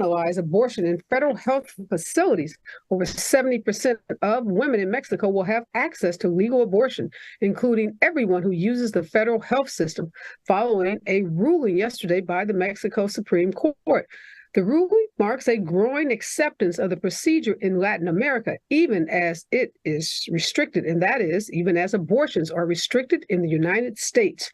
decriminalize abortion in federal health facilities, over 70% of women in Mexico will have access to legal abortion, including everyone who uses the federal health system, following a ruling yesterday by the Mexico Supreme Court. The ruling marks a growing acceptance of the procedure in Latin America, even as it is restricted, and that is, even as abortions are restricted in the United States.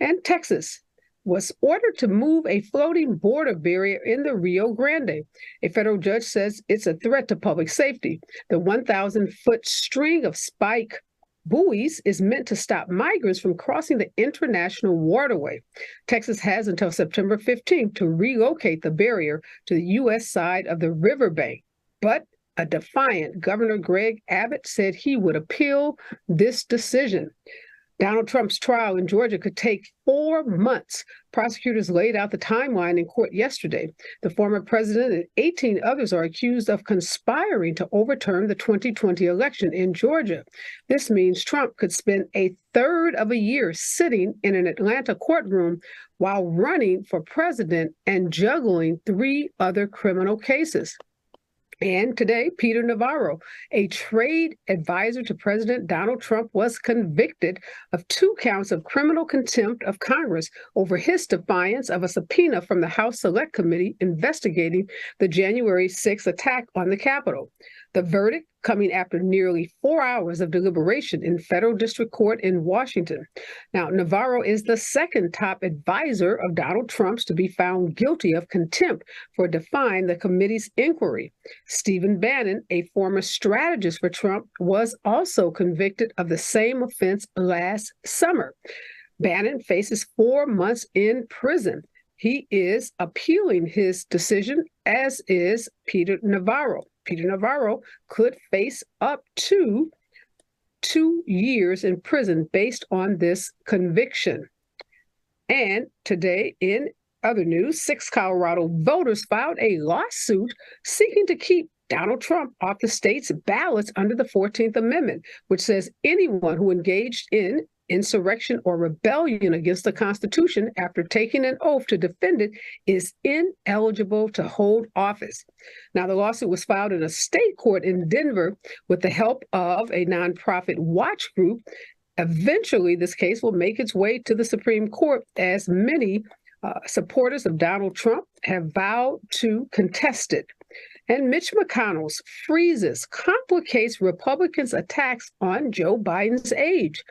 And Texas was ordered to move a floating border barrier in the Rio Grande. A federal judge says it's a threat to public safety. The 1,000-foot string of spike buoys is meant to stop migrants from crossing the international waterway. Texas has until September 15th to relocate the barrier to the U.S. side of the riverbank. But a defiant Governor Greg Abbott said he would appeal this decision. Donald Trump's trial in Georgia could take 4 months. Prosecutors laid out the timeline in court yesterday. The former president and 18 others are accused of conspiring to overturn the 2020 election in Georgia. This means Trump could spend a third of a year sitting in an Atlanta courtroom while running for president and juggling 3 other criminal cases. And today, Peter Navarro, a trade advisor to President Donald Trump, was convicted of 2 counts of criminal contempt of Congress over his defiance of a subpoena from the House Select Committee investigating the January 6th attack on the Capitol. The verdict coming after nearly 4 hours of deliberation in federal district court in Washington. Now, Navarro is the second top advisor of Donald Trump's to be found guilty of contempt for defying the committee's inquiry. Stephen Bannon, a former strategist for Trump, was also convicted of the same offense last summer. Bannon faces 4 months in prison. He is appealing his decision, as is Peter Navarro. Peter Navarro could face up to 2 years in prison based on this conviction. And today, in other news, 6 Colorado voters filed a lawsuit seeking to keep Donald Trump off the state's ballots under the 14th Amendment, which says anyone who engaged in insurrection or rebellion against the Constitution after taking an oath to defend it is ineligible to hold office. Now, the lawsuit was filed in a state court in Denver with the help of a nonprofit watch group. Eventually, this case will make its way to the Supreme Court, as many supporters of Donald Trump have vowed to contest it. And Mitch McConnell's freezes complicates Republicans' attacks on Joe Biden's age.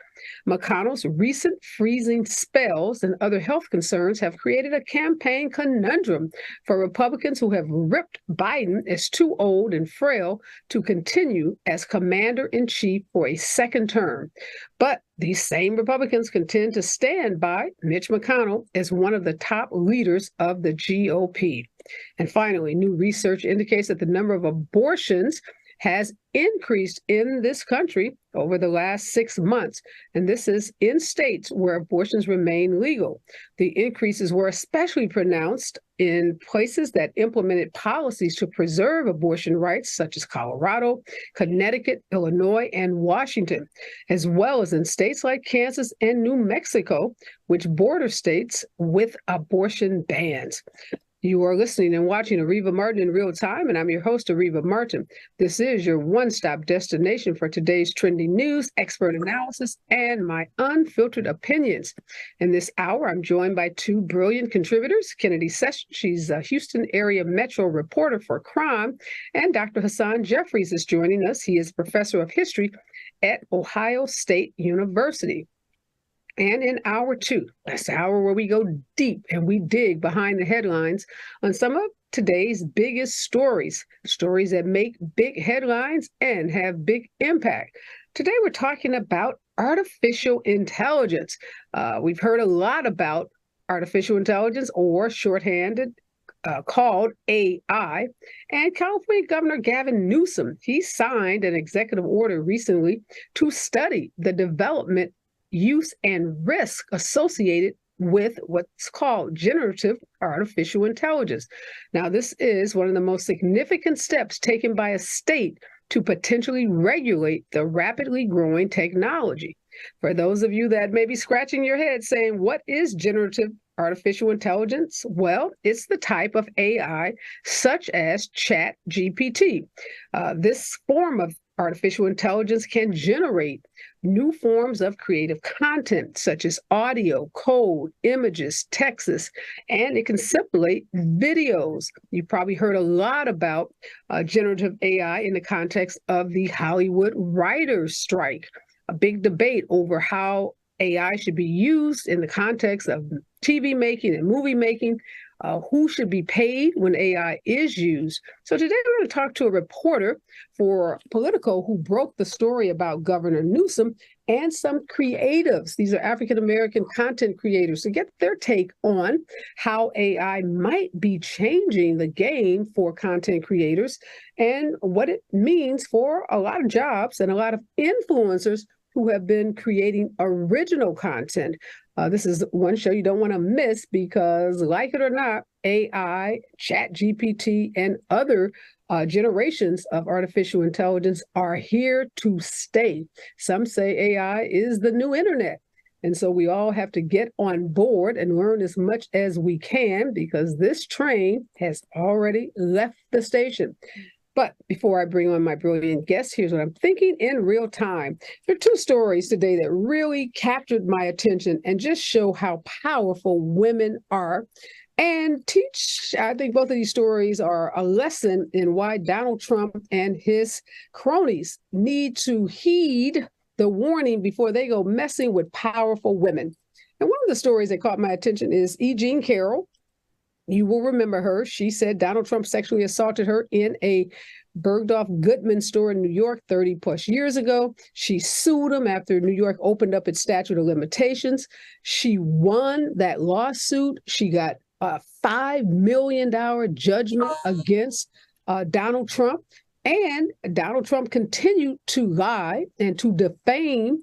McConnell's recent freezing spells and other health concerns have created a campaign conundrum for Republicans who have ripped Biden as too old and frail to continue as commander-in-chief for a second term. But these same Republicans contend to stand by Mitch McConnell as one of the top leaders of the GOP. And finally, new research indicates that the number of abortions has increased in this country over the last 6 months, and this is in states where abortions remain legal. The increases were especially pronounced in places that implemented policies to preserve abortion rights, such as Colorado, Connecticut, Illinois, and Washington, as well as in states like Kansas and New Mexico, which border states with abortion bans. You are listening and watching Areva Martin in real time, and I'm your host, Areva Martin. This is your one-stop destination for today's trending news, expert analysis, and my unfiltered opinions. In this hour, I'm joined by 2 brilliant contributors, Kennedy Sessions, she's a Houston area Metro reporter for crime, and Dr. Hasan Jeffries is joining us. He is professor of history at Ohio State University. And in hour 2, that's the hour where we go deep and we dig behind the headlines on some of today's biggest stories that make big headlines and have big impact. Today, we're talking about artificial intelligence. We've heard a lot about artificial intelligence, or shorthanded called AI. And California Governor Gavin Newsom, he signed an executive order recently to study the development, use, and risk associated with what's called generative artificial intelligence. Now, this is one of the most significant steps taken by a state to potentially regulate the rapidly growing technology. For those of you that may be scratching your head saying, what is generative artificial intelligence? Well, it's the type of AI such as Chat GPT. This form of artificial intelligence can generate new forms of creative content, such as audio, code, images, texts, and it can simulate videos. You've probably heard a lot about generative AI in the context of the Hollywood writers' strike, a big debate over how AI should be used in the context of TV making and movie making, who should be paid when AI is used. So today we're going to talk to a reporter for Politico who broke the story about Governor Newsom and some creatives. These are African-American content creators to get their take on how AI might be changing the game for content creators and what it means for a lot of jobs and a lot of influencers who have been creating original content. This is one show you don't want to miss because, like it or not, AI, Chat GPT, and other generations of artificial intelligence are here to stay. Some say AI is the new internet. And so we all have to get on board and learn as much as we can because this train has already left the station. But before I bring on my brilliant guest, here's what I'm thinking in real time. There are two stories today that really captured my attention and just show how powerful women are and teach, I think both of these stories are a lesson in why Donald Trump and his cronies need to heed the warning before they go messing with powerful women. And one of the stories that caught my attention is E. Jean Carroll. You will remember her. She said Donald Trump sexually assaulted her in a Bergdorf Goodman store in New York 30 plus years ago. She sued him after New York opened up its statute of limitations. She won that lawsuit. She got a $5 million judgment against Donald Trump. And Donald Trump continued to lie and to defame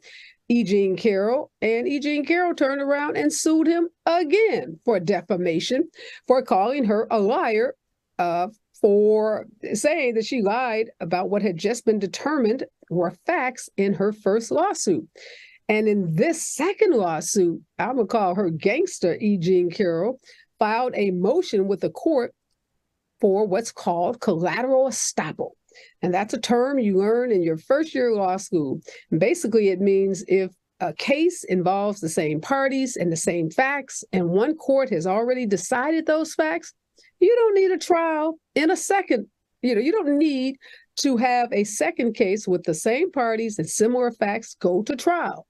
E. Jean Carroll, and E. Jean Carroll turned around and sued him again for defamation, for calling her a liar, for saying that she lied about what had just been determined were facts in her first lawsuit. And in this second lawsuit, I'm going to call her gangster E. Jean Carroll, filed a motion with the court for what's called collateral estoppel. And that's a term you learn in your first year of law school. And basically, it means if a case involves the same parties and the same facts, and one court has already decided those facts, you don't need a trial in a second. You don't need to have a second case with the same parties and similar facts go to trial.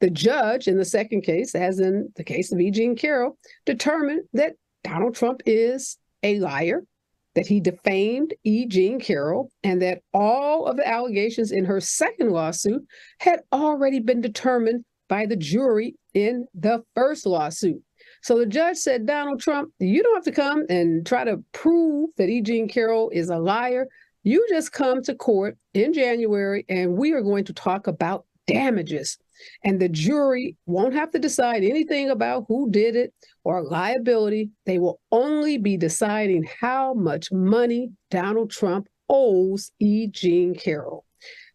The judge in the second case, as in the case of E. Jean Carroll, determined that Donald Trump is a liar, that he defamed E. Jean Carroll, and that all of the allegations in her second lawsuit had already been determined by the jury in the first lawsuit. So the judge said, Donald Trump, you don't have to come and try to prove that E. Jean Carroll is a liar. You just come to court in January, and we are going to talk about damages. And the jury won't have to decide anything about who did it or liability. They will only be deciding how much money Donald Trump owes E. Jean Carroll.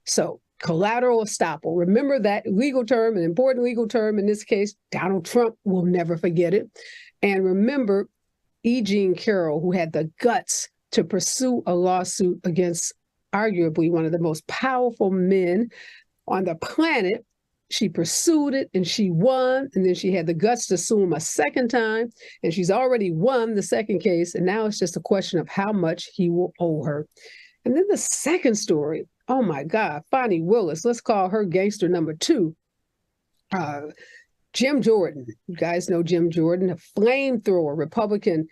So collateral estoppel. Remember that legal term, an important legal term in this case. Donald Trump will never forget it. And remember E. Jean Carroll, who had the guts to pursue a lawsuit against arguably one of the most powerful men on the planet. She pursued it and she won, and then she had the guts to sue him a second time, and she's already won the second case, and now it's just a question of how much he will owe her. And then the second story, oh my God, Fani Willis, let's call her gangster number two. Jim Jordan, you guys know Jim Jordan, a flamethrower Republican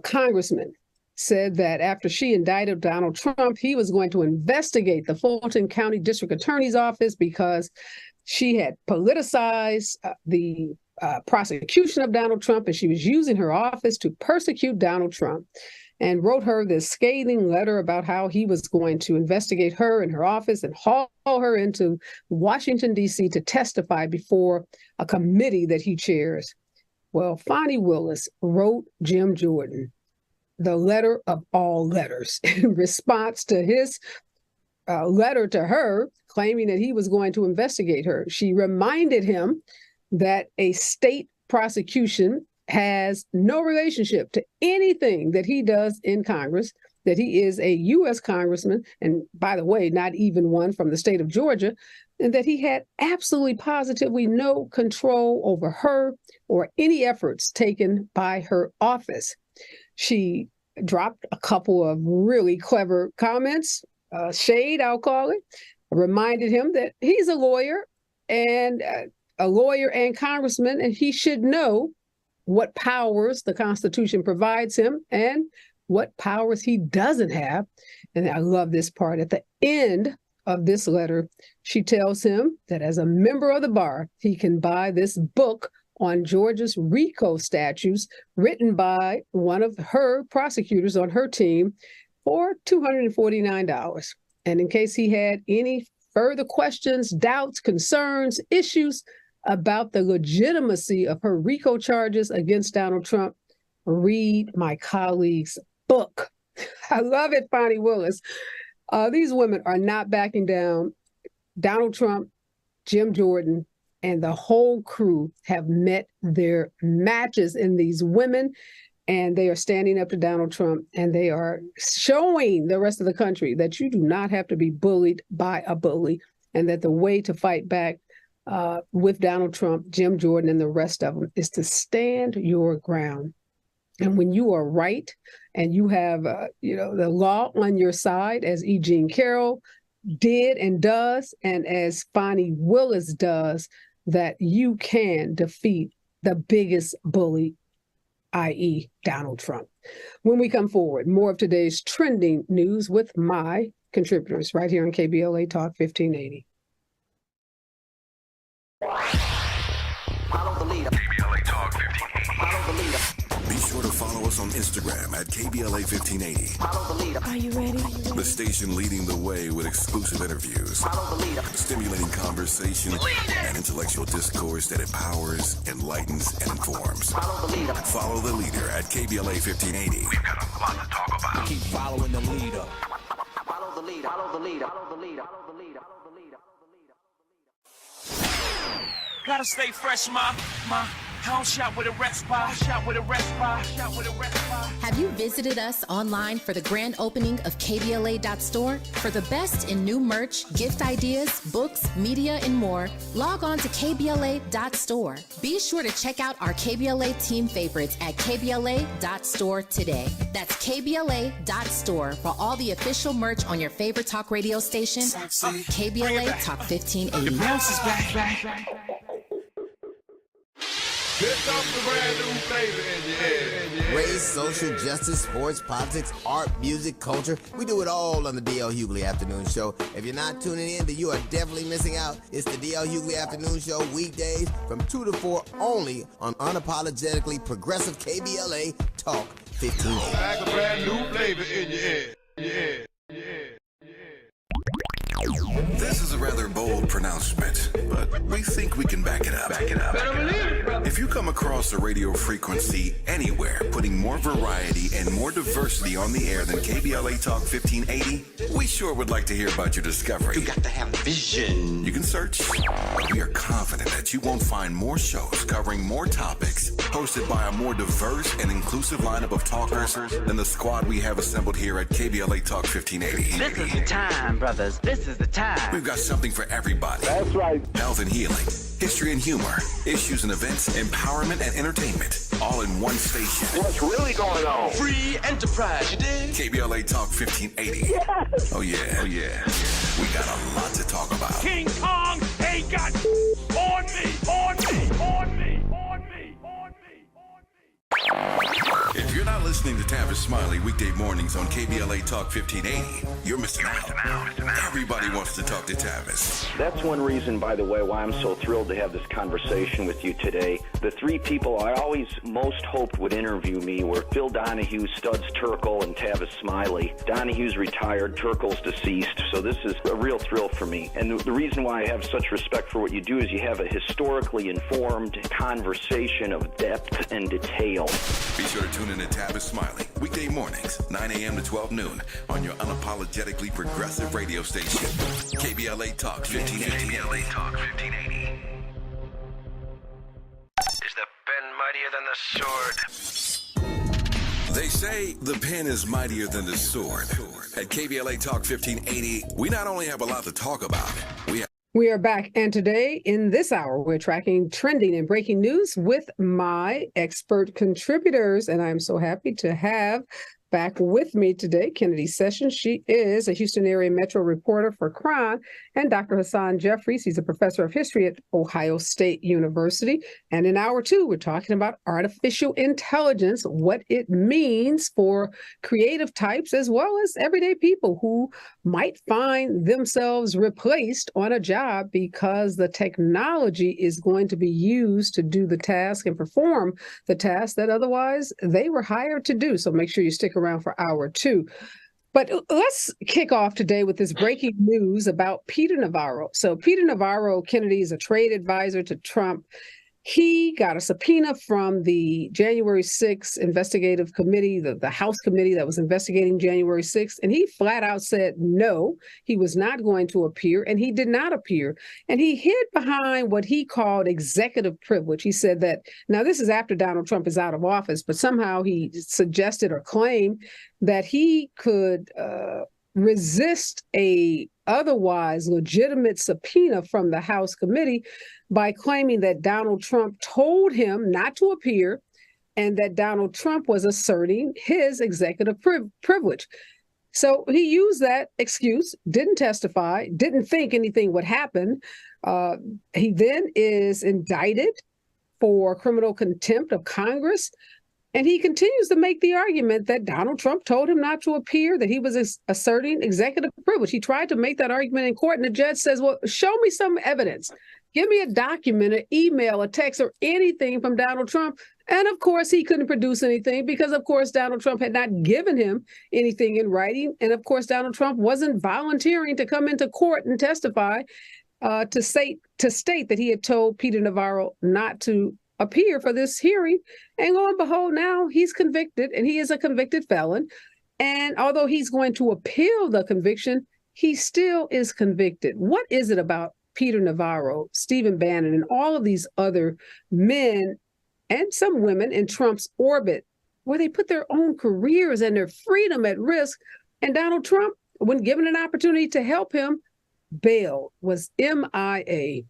congressman, said that after she indicted Donald Trump, he was going to investigate the Fulton County District Attorney's Office because she had politicized the prosecution of Donald Trump, and she was using her office to persecute Donald Trump, and wrote her this scathing letter about how he was going to investigate her in her office and haul her into Washington, D.C. to testify before a committee that he chairs. Well, Fani Willis wrote Jim Jordan the letter of all letters in response to his letter to her claiming that he was going to investigate her. She reminded him that a state prosecution has no relationship to anything that he does in Congress, that he is a U.S. congressman, and by the way, not even one from the state of Georgia, and that he had absolutely positively no control over her or any efforts taken by her office. She dropped a couple of really clever comments, shade, I'll call it, reminded him that he's a lawyer and congressman, and he should know what powers the Constitution provides him and what powers he doesn't have. And I love this part. At the end of this letter, she tells him that as a member of the bar, he can buy this book on Georgia's RICO statutes written by one of her prosecutors on her team for $249. And in case he had any further questions, doubts, concerns, issues about the legitimacy of her RICO charges against Donald Trump, read my colleague's book. I love it, Fonnie Willis. These women are not backing down. Donald Trump, Jim Jordan, and the whole crew have met their matches in these women, and they are standing up to Donald Trump, and they are showing the rest of the country that you do not have to be bullied by a bully, and that the way to fight back with Donald Trump, Jim Jordan, and the rest of them is to stand your ground. And when you are right and you have, the law on your side, as E. Jean Carroll did and does, and as Fonnie Willis does, that you can defeat the biggest bully, i.e. Donald Trump. When we come forward, more of today's trending news with my contributors right here on KBLA Talk 1580. Follow the leader. KBLA Talk 1580. Follow the leader. Be sure to follow us on Instagram at KBLA 1580. Follow the leader. Are you ready? The station leading the way with exclusive interviews, Follow the leader. stimulating conversation, and intellectual discourse that empowers, enlightens, and informs. Follow the leader. Follow the leader at KBLA 1580. We've got a lot to talk about. Keep following the leader. Follow the leader. Follow the leader. Follow the leader. Follow the leader. Follow the leader. Gotta stay fresh, my house shot with a rest spot. Have you visited us online for the grand opening of KBLA.store? For the best in new merch, gift ideas, books, media, and more, log on to KBLA.store. Be sure to check out our KBLA team favorites at KBLA.store today. That's KBLA.store for all the official merch on your favorite talk radio station, KBLA Talk 1580. The bounce is back. Here comes the brand new flavor in your head. Race, social justice, sports, politics, art, music, culture. We do it all on the D.L. Hughley Afternoon Show. If you're not tuning in, then you are definitely missing out. It's the D.L. Hughley Afternoon Show weekdays from 2 to 4 only on unapologetically progressive KBLA Talk 1580. Like a brand new flavor in your head. This is a rather bold pronouncement, but we think we can back it up. If you come across a radio frequency anywhere putting more variety and more diversity on the air than KBLA Talk 1580, we sure would like to hear about your discovery. You got to have vision. You can search. We are confident that you won't find more shows covering more topics, hosted by a more diverse and inclusive lineup of talkers than the squad we have assembled here at KBLA Talk 1580. This is the time, brothers. This is the time. We've got something for everybody. That's right. Health and healing, history and humor, issues and events, empowerment and entertainment, all in one station. What's really going on? Free enterprise, you dig? KBLA Talk 1580. Yes. Oh yeah. We got a lot to talk about. King Kong ain't got on me. If you're not listening to Tavis Smiley weekday mornings on KBLA Talk 1580, you're missing out. Everybody wants to talk to Tavis. That's one reason, by the way, why I'm so thrilled to have this conversation with you today. The three people I always most hoped would interview me were Phil Donahue, Studs Terkel, and Tavis Smiley. Donahue's retired, Terkel's deceased, so this is a real thrill for me. And the reason why I have such respect for what you do is you have a historically informed conversation of depth and detail. Be sure to tune in to Tavis Smiley weekday mornings, 9 a.m. to 12 noon on your unapologetically progressive radio station, KBLA Talk 1580. KBLA Talk 1580. Is the pen mightier than the the sword. They say the pen is mightier than the sword. At KBLA Talk 1580, we not only have a lot to talk about, We are back, and today in this hour, we're tracking trending and breaking news with my expert contributors, and I'm so happy to have back with me today Kennedy Sessions. She is a Houston area Metro reporter for Crime, and Dr. Hasan Jeffries. He's a professor of history at Ohio State University. And in hour two, we're talking about artificial intelligence, what it means for creative types as well as everyday people who might find themselves replaced on a job because the technology is going to be used to do the task and perform the task that otherwise they were hired to do. So make sure you stick around for hour two. But let's kick off today with this breaking news about Peter Navarro. So Peter Navarro, Kennedy, is a trade advisor to Trump. He got a subpoena from the January 6th investigative committee, the House committee that was investigating January 6th, and he flat out said no, he was not going to appear, and he did not appear. And he hid behind what he called executive privilege. He said that, now this is after Donald Trump is out of office, but somehow he suggested or claimed that he could resist a otherwise legitimate subpoena from the House committee by claiming that Donald Trump told him not to appear and that Donald Trump was asserting his executive privilege. So he used that excuse, didn't testify, didn't think anything would happen. He then is indicted for criminal contempt of Congress. And he continues to make the argument that Donald Trump told him not to appear, that he was asserting executive privilege. He tried to make that argument in court, and the judge says, well, show me some evidence. Give me a document, an email, a text, or anything from Donald Trump. And of course, he couldn't produce anything because, of course, Donald Trump had not given him anything in writing. And of course, Donald Trump wasn't volunteering to come into court and testify to state that he had told Peter Navarro not to appear for this hearing. And lo and behold, now he's convicted, and he is a convicted felon. And although he's going to appeal the conviction, he still is convicted. What is it about Peter Navarro, Stephen Bannon, and all of these other men and some women in Trump's orbit where they put their own careers and their freedom at risk? And Donald Trump, when given an opportunity to help him, bailed, was MIA.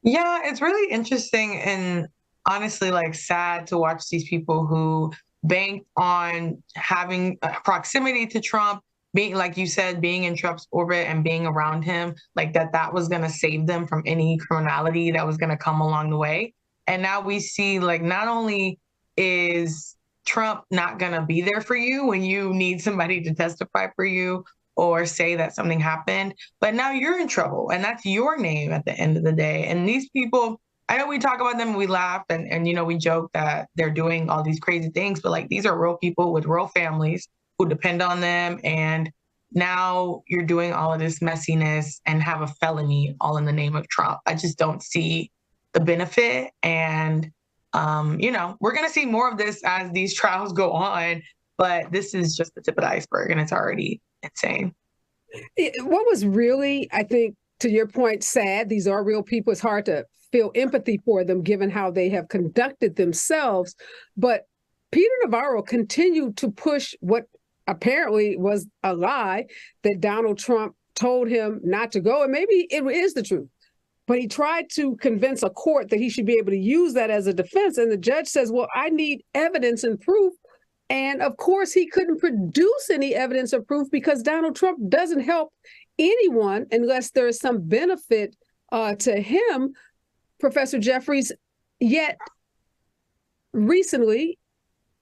Yeah, it's really interesting and honestly, like, sad to watch these people who bank on having proximity to Trump, being, like you said, being in Trump's orbit and being around him, like that was going to save them from any criminality that was going to come along the way. And now we see, like, not only is Trump not going to be there for you when you need somebody to testify for you or say that something happened, but now you're in trouble, and that's your name at the end of the day. And these people, I know we talk about them, we laugh, and you know, we joke that they're doing all these crazy things, but like, these are real people with real families who depend on them, and now you're doing all of this messiness and have a felony all in the name of Trump. I just don't see the benefit, and you know, we're gonna see more of this as these trials go on, but this is just the tip of the iceberg, and it's already insane. What was really, I think, to your point, sad, these are real people. It's hard to feel empathy for them given how they have conducted themselves. But Peter Navarro continued to push what apparently was a lie, that Donald Trump told him not to go. And maybe it is the truth. But he tried to convince a court that he should be able to use that as a defense. And the judge says, well, I need evidence and proof. And of course, he couldn't produce any evidence or proof because Donald Trump doesn't help anyone unless there is some benefit to him, Professor Jeffries. Yet recently,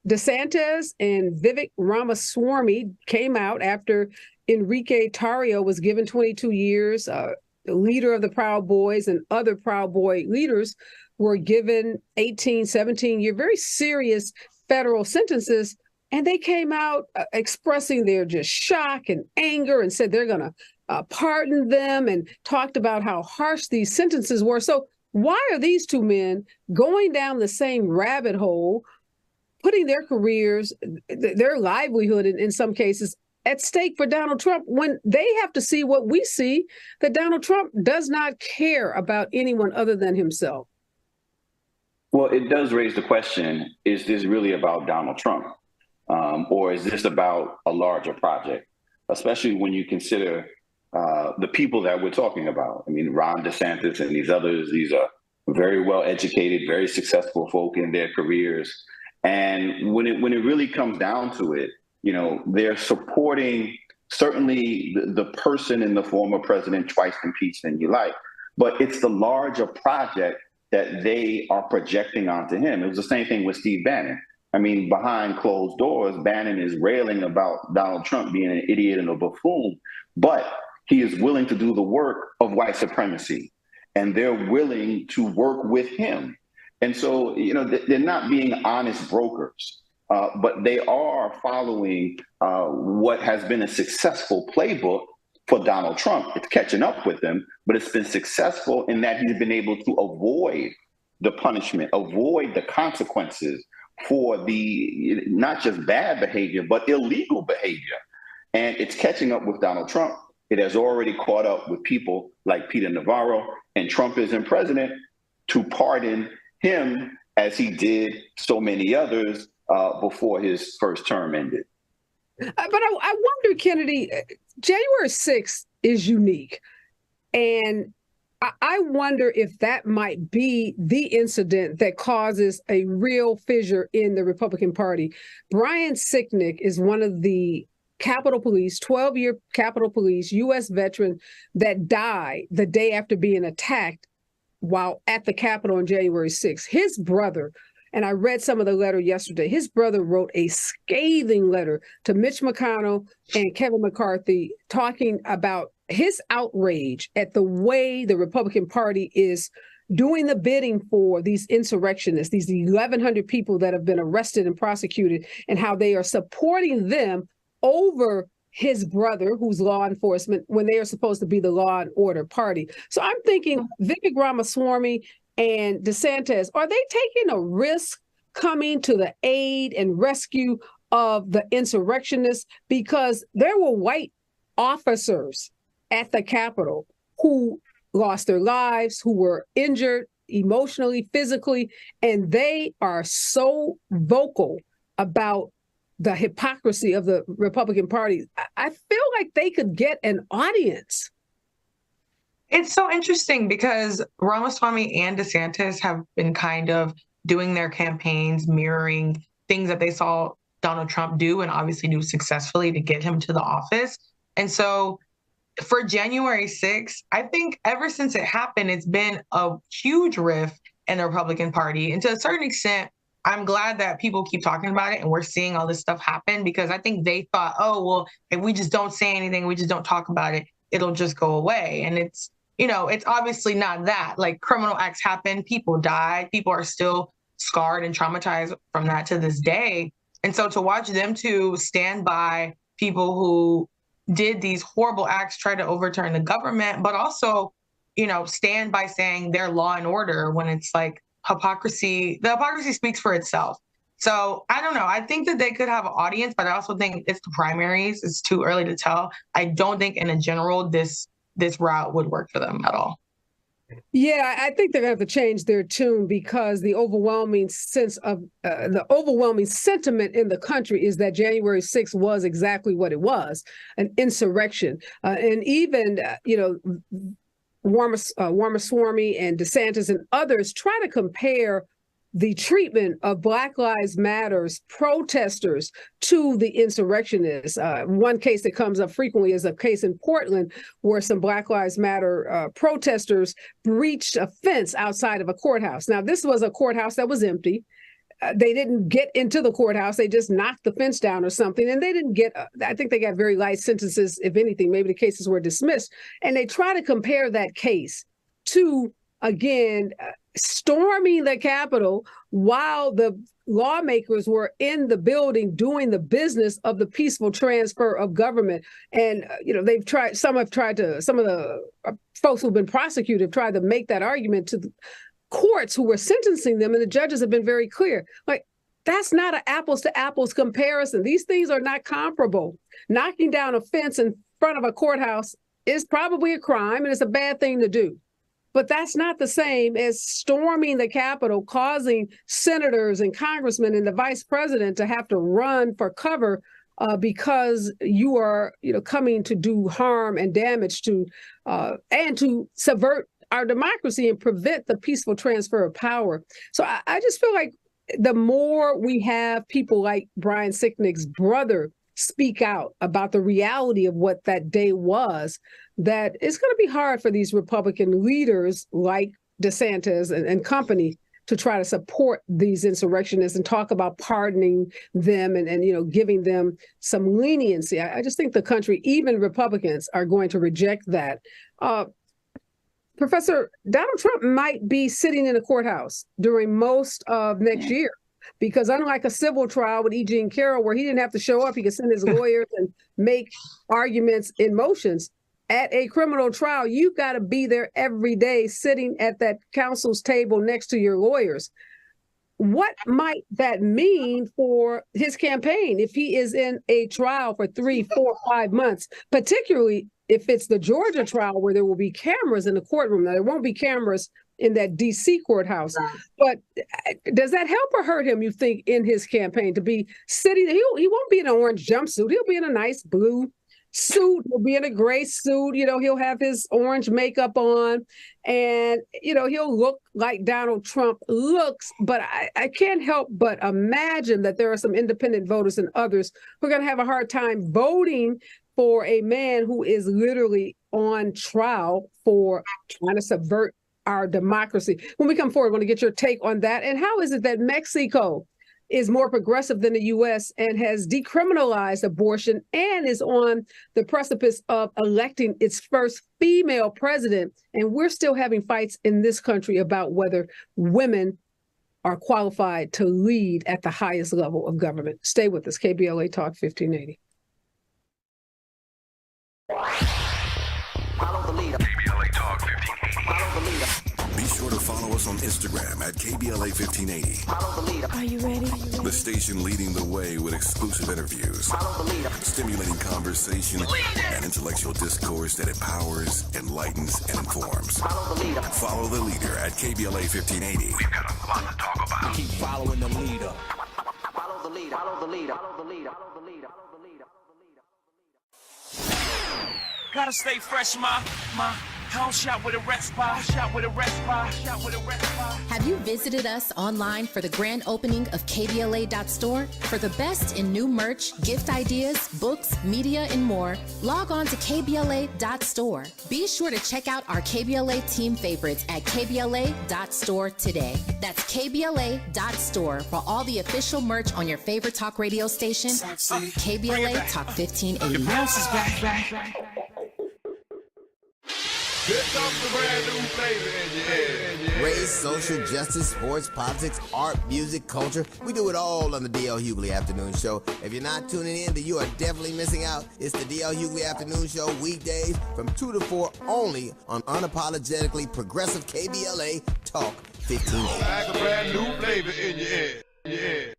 DeSantis and Vivek Ramaswamy came out after Enrique Tarrio was given 22 years. The leader of the Proud Boys and other Proud Boy leaders were given 18, 17-year, very serious federal sentences, and they came out expressing their just shock and anger and said they're going to pardon them and talked about how harsh these sentences were. So why are these two men going down the same rabbit hole, putting their careers, their livelihood in some cases at stake for Donald Trump, when they have to see what we see, that Donald Trump does not care about anyone other than himself? Well, it does raise the question, is this really about Donald Trump? Or is this about a larger project? Especially when you consider the people that we're talking about. I mean, Ron DeSantis and these others, these are very well educated, very successful folk in their careers. And when it really comes down to it, you know, they're supporting certainly the person in the former president, twice impeached and you like, but it's the larger project that they are projecting onto him. It was the same thing with Steve Bannon. I mean, behind closed doors, Bannon is railing about Donald Trump being an idiot and a buffoon, but he is willing to do the work of white supremacy, and they're willing to work with him. And so, you know, they're not being honest brokers, but they are following what has been a successful playbook for Donald Trump. It's catching up with him, but it's been successful in that he's been able to avoid the punishment, avoid the consequences for the not just bad behavior, but illegal behavior. And it's catching up with Donald Trump. It has already caught up with people like Peter Navarro, and Trump isn't president to pardon him as he did so many others before his first term ended. But I wonder, Kennedy, January 6th is unique. And I wonder if that might be the incident that causes a real fissure in the Republican Party. Brian Sicknick is one of the Capitol Police, 12-year Capitol Police, U.S. veteran that died the day after being attacked while at the Capitol on January 6th. His brother, and I read some of the letter yesterday, his brother wrote a scathing letter to Mitch McConnell and Kevin McCarthy talking about his outrage at the way the Republican Party is doing the bidding for these insurrectionists, these 1,100 people that have been arrested and prosecuted, and how they are supporting them over his brother, who's law enforcement, when they are supposed to be the law and order party. So I'm thinking Vivek Ramaswamy and DeSantis, are they taking a risk coming to the aid and rescue of the insurrectionists? Because there were white officers at the Capitol who lost their lives, who were injured emotionally, physically, and they are so vocal about the hypocrisy of the Republican Party. I feel like they could get an audience. It's so interesting because Ramaswamy and DeSantis have been kind of doing their campaigns, mirroring things that they saw Donald Trump do and obviously do successfully to get him to the office. And so for January 6th, I think ever since it happened, it's been a huge rift in the Republican Party. And to a certain extent, I'm glad that people keep talking about it and we're seeing all this stuff happen, because I think they thought, oh, well, if we just don't say anything, we just don't talk about it, it'll just go away. And it's, you know, it's obviously not that. Like, criminal acts happen, people died, people are still scarred and traumatized from that to this day. And so to watch them to stand by people who did these horrible acts, try to overturn the government, but also, you know, stand by saying they're law and order when it's like, hypocrisy, the hypocrisy speaks for itself. So I don't know. I think that they could have an audience, but I also think it's the primaries. It's too early to tell. I don't think in a general, this route would work for them at all. Yeah, I think they're going to have to change their tune, because the overwhelming sense of the overwhelming sentiment in the country is that January 6th was exactly what it was, an insurrection. And even, you know, Ramaswamy and DeSantis and others try to compare the treatment of Black Lives Matter's protesters to the insurrectionists. One case that comes up frequently is a case in Portland where some Black Lives Matter protesters breached a fence outside of a courthouse. Now, this was a courthouse that was empty. They didn't get into the courthouse. They just knocked the fence down or something. And they didn't get, I think they got very light sentences, if anything. Maybe the cases were dismissed. And they try to compare that case to, again, storming the Capitol while the lawmakers were in the building doing the business of the peaceful transfer of government. And, you know, some of the folks who've been prosecuted have tried to make that argument to the courts who were sentencing them, and the judges have been very clear. Like, that's not an apples to apples comparison. These things are not comparable. Knocking down a fence in front of a courthouse is probably a crime, and it's a bad thing to do. But that's not the same as storming the Capitol, causing senators and congressmen and the vice president to have to run for cover because you are, coming to do harm and damage to and to subvert our democracy and prevent the peaceful transfer of power. So I just feel like the more we have people like Brian Sicknick's brother speak out about the reality of what that day was, that it's going to be hard for these Republican leaders like DeSantis and company to try to support these insurrectionists and talk about pardoning them and giving them some leniency. I just think the country, even Republicans, are going to reject that. Professor, Donald Trump might be sitting in a courthouse during most of next year, because unlike a civil trial with E. Jean Carroll, where he didn't have to show up, he could send his lawyers and make arguments in motions. At a criminal trial, you've got to be there every day, sitting at that counsel's table next to your lawyers. What might that mean for his campaign if he is in a trial for 3, 4, 5 months, particularly if it's the Georgia trial where there will be cameras in the courtroom? Now, there won't be cameras in that D.C. courthouse, but does that help or hurt him, you think, in his campaign to be sitting? He won't be in an orange jumpsuit. He'll be in a nice blue suit. He'll be in a gray suit. He'll have his orange makeup on, and he'll look like Donald Trump looks. But I can't help but imagine that there are some independent voters and others who are going to have a hard time voting for a man who is literally on trial for trying to subvert our democracy. When we come forward, I want to get your take on that. And how is it that Mexico is more progressive than the U.S. and has decriminalized abortion and is on the precipice of electing its first female president, and we're still having fights in this country about whether women are qualified to lead at the highest level of government? Stay with us. KBLA Talk 1580. Follow the leader. KBLA Talk 1580. Follow the leader. Be sure to follow us on Instagram at KBLA 1580. Follow the leader. Are you ready? The station leading the way with exclusive interviews, Follow the leader. stimulating conversation, and intellectual discourse that empowers, enlightens, and informs. Follow the leader. Follow the leader at KBLA 1580. We've got a lot to talk about. Keep following the leader. Follow the leader. Follow the leader. Follow the leader. Follow the leader. Follow the leader. Gotta stay fresh, my house shot with a rest bar. Have you visited us online for the grand opening of KBLA.store? For the best in new merch, gift ideas, books, media, and more, log on to KBLA.store. Be sure to check out our KBLA team favorites at KBLA.store today. That's KBLA.store for all the official merch on your favorite talk radio station, KBLA Talk 1580. Bounce is back. Here comes the brand new flavor in your head. Race, social justice, sports, politics, art, music, culture. We do it all on the D.L. Hughley Afternoon Show. If you're not tuning in, then you are definitely missing out. It's the D.L. Hughley Afternoon Show, weekdays from 2 to 4 only on unapologetically progressive KBLA Talk 1580. Like a brand new flavor in your head.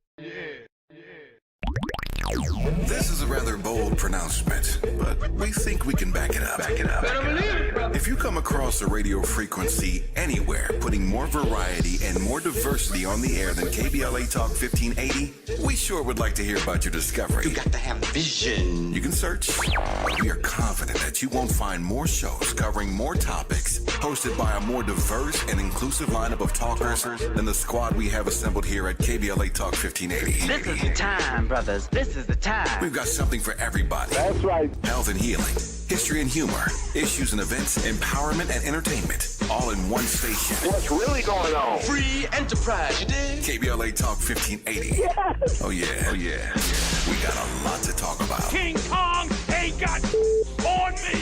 This is a rather bold pronouncement, but we think we can back it up. If you come across a radio frequency anywhere putting more variety and more diversity on the air than KBLA Talk 1580, we sure would like to hear about your discovery. You got to have vision. You can search, but we are confident that you won't find more shows covering more topics, hosted by a more diverse and inclusive lineup of talkers than the squad we have assembled here at KBLA Talk 1580. This is the time, brothers. This is the time. We've got something for everybody. That's right. Health and healing, history and humor, issues and events, empowerment and entertainment, all in one station. What's really going on? Free enterprise, you dig? KBLA Talk 1580. Yes. Oh yeah. We got a lot to talk about. King Kong ain't got on me.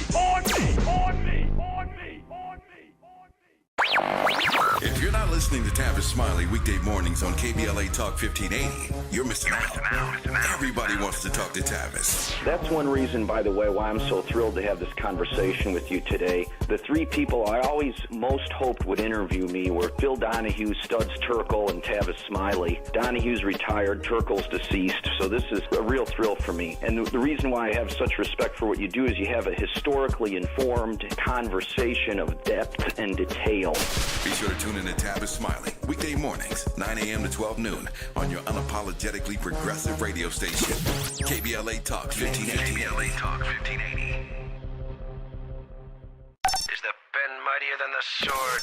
If you're not listening to Tavis Smiley weekday mornings on KBLA Talk 1580, you're missing out. Everybody wants to talk to Tavis. That's one reason, by the way, why I'm so thrilled to have this conversation with you today. The three people I always most hoped would interview me were Phil Donahue, Studs Terkel, and Tavis Smiley. Donahue's retired, Terkel's deceased, so this is a real thrill for me. And the reason why I have such respect for what you do is you have a historically informed conversation of depth and detail. Be sure to tune in to Tavis Smiley weekday mornings, 9 a.m. to 12 noon on your unapologetically progressive radio station, KBLA Talk 1580. KBLA Talk 1580. Is the pen mightier than the sword?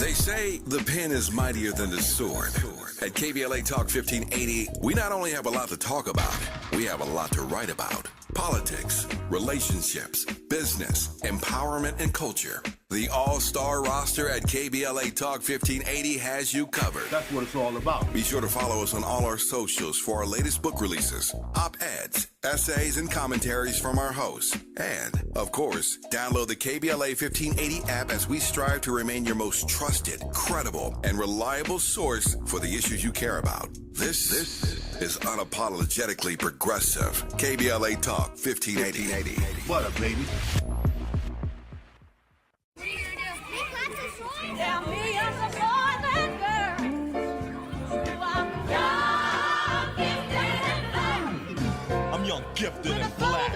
They say the pen is mightier than the sword. At KBLA Talk 1580, we not only have a lot to talk about, we have a lot to write about. Politics, relationships, business, empowerment, and culture. The all-star roster at KBLA Talk 1580 has you covered. That's what it's all about. Be sure to follow us on all our socials for our latest book releases, op-eds, essays, and commentaries from our hosts. And, of course, download the KBLA 1580 app as we strive to remain your most trusted, credible, and reliable source for the issues you care about. This is unapologetically progressive. KBLA Talk 1580. What up, baby? I'm young, gifted, and black.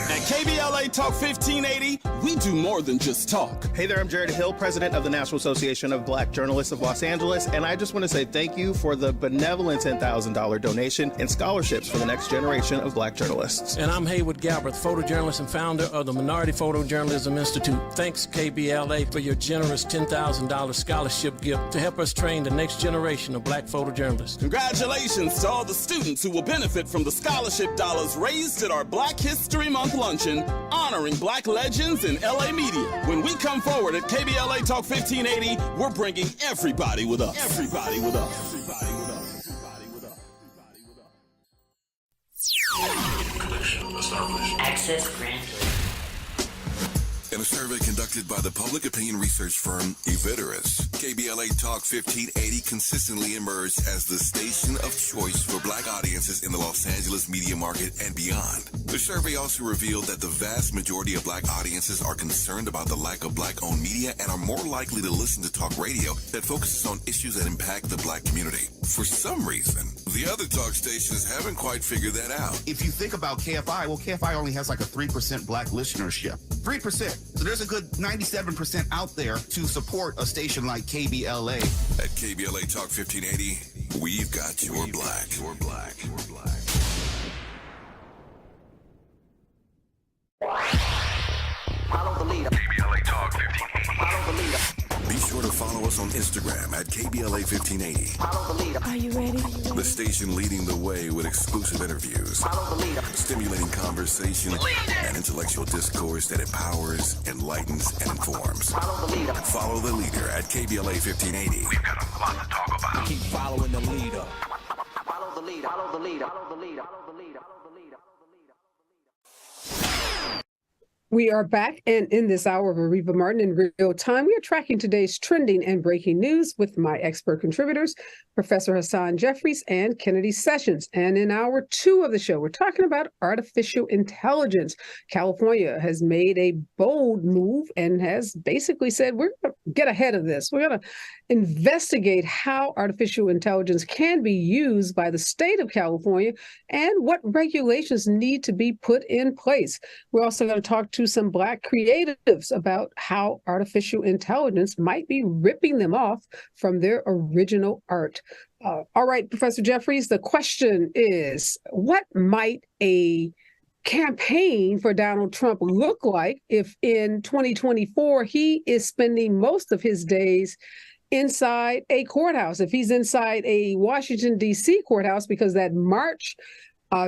At KBLA Talk 1580, we do more than just talk. Hey there, I'm Jared Hill, president of the National Association of Black Journalists of Los Angeles, and I just want to say thank you for the benevolent $10,000 donation and scholarships for the next generation of black journalists. And I'm Haywood Galbraith, photojournalist and founder of the Minority Photojournalism Institute. Thanks, KBLA, for your generous $10,000 scholarship gift to help us train the next generation of black photojournalists. Congratulations to all the students who will benefit from the scholarship dollars raised at our Black History Month luncheon, honoring black legends in LA media. When we come forward at KBLA Talk 1580, we're bringing everybody with us. Everybody with us. Everybody with us. Everybody with us. Everybody with us. Connection established. Access granted. In a survey conducted by the public opinion research firm Eviderus, KBLA Talk 1580 consistently emerged as the station of choice for black audiences in the Los Angeles media market and beyond. The survey also revealed that the vast majority of black audiences are concerned about the lack of black-owned media and are more likely to listen to talk radio that focuses on issues that impact the black community. For some reason, the other talk stations haven't quite figured that out. If you think about KFI, well, KFI only has like a 3% black listenership. 3%. So there's a good 97% out there to support a station like KBLA. At KBLA Talk 1580, we've got your black. Your black. Your black. Follow the leader. KBLA Talk 1580. Follow the leader. Be sure to follow us on Instagram at KBLA 1580. Follow the leader. Are you ready? The station leading the way with exclusive interviews, Follow the leader. stimulating conversation, and intellectual discourse that empowers, enlightens, and informs. Follow the leader. Follow the leader at KBLA 1580. We've got a lot to talk about. Keep following the leader. Follow the leader. Follow the leader. Follow the leader. Follow the leader. We are back, and in this hour of Areva Martin in real time, we are tracking today's trending and breaking news with my expert contributors, Professor Hasan Jeffries and Kennedy Sessions. And in hour 2 of the show, we're talking about artificial intelligence. California has made a bold move and has basically said, we're going to get ahead of this. We're going to investigate how artificial intelligence can be used by the state of California and what regulations need to be put in place. We're also going to talk to some Black creatives about how artificial intelligence might be ripping them off from their original art. All right, Professor Jeffries, the question is, what might a campaign for Donald Trump look like if in 2024 he is spending most of his days inside a courthouse, if he's inside a Washington, D.C. courthouse, because that March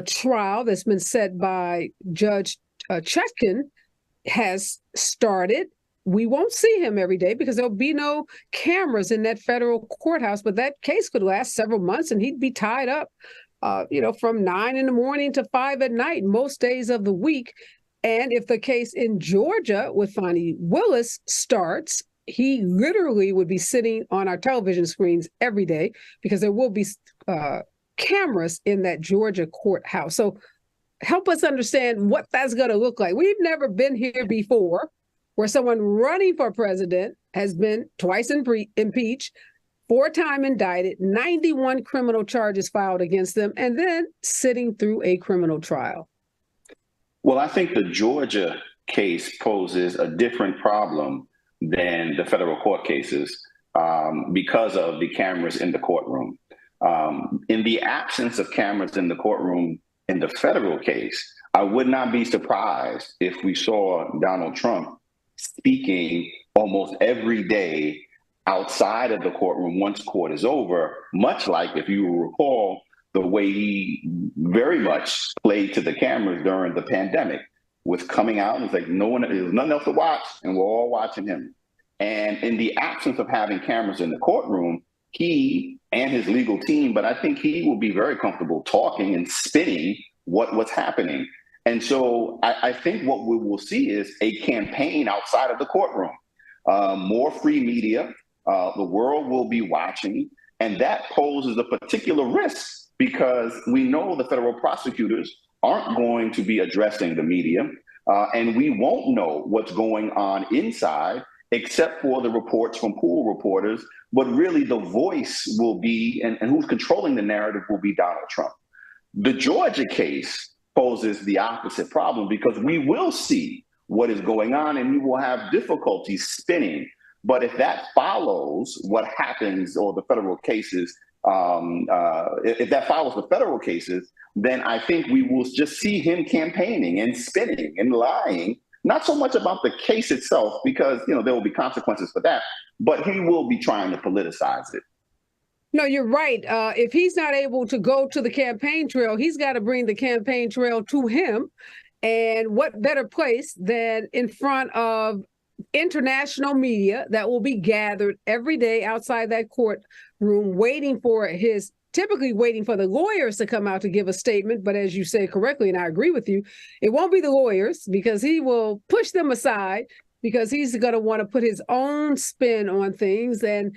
trial that's been set by Judge Chutkan has started. We won't see him every day because there'll be no cameras in that federal courthouse, but that case could last several months and he'd be tied up, from 9 in the morning to 5 at night, most days of the week. And if the case in Georgia with Fani Willis starts, he literally would be sitting on our television screens every day because there will be cameras in that Georgia courthouse. So help us understand what that's going to look like. We've never been here before where someone running for president has been twice impeached, 4-time indicted, 91 criminal charges filed against them, and then sitting through a criminal trial. Well, I think the Georgia case poses a different problem than the federal court cases because of the cameras in the courtroom. In the absence of cameras in the courtroom in the federal case, I would not be surprised if we saw Donald Trump speaking almost every day outside of the courtroom once court is over, much like, if you recall, the way he very much played to the cameras during the pandemic, with coming out and it's like there's nothing else to watch, and we're all watching him. And in the absence of having cameras in the courtroom, he and his legal team, but I think he will be very comfortable talking and spinning what's happening. And so I think what we will see is a campaign outside of the courtroom, more free media. The world will be watching, and that poses a particular risk because we know the federal prosecutors aren't going to be addressing the media, and we won't know what's going on inside except for the reports from pool reporters. But really the voice will be, and who's controlling the narrative will be Donald Trump. The Georgia case poses the opposite problem because we will see what is going on and we will have difficulty spinning. But if that follows what happens, or the federal cases, if that follows the federal cases, then I think we will just see him campaigning and spinning and lying, not so much about the case itself, because there will be consequences for that, but he will be trying to politicize it. No, you're right. If he's not able to go to the campaign trail, he's got to bring the campaign trail to him. And what better place than in front of international media that will be gathered every day outside that courtroom, typically waiting for the lawyers to come out to give a statement. But as you say correctly, and I agree with you, it won't be the lawyers because he will push them aside because he's going to want to put his own spin on things. And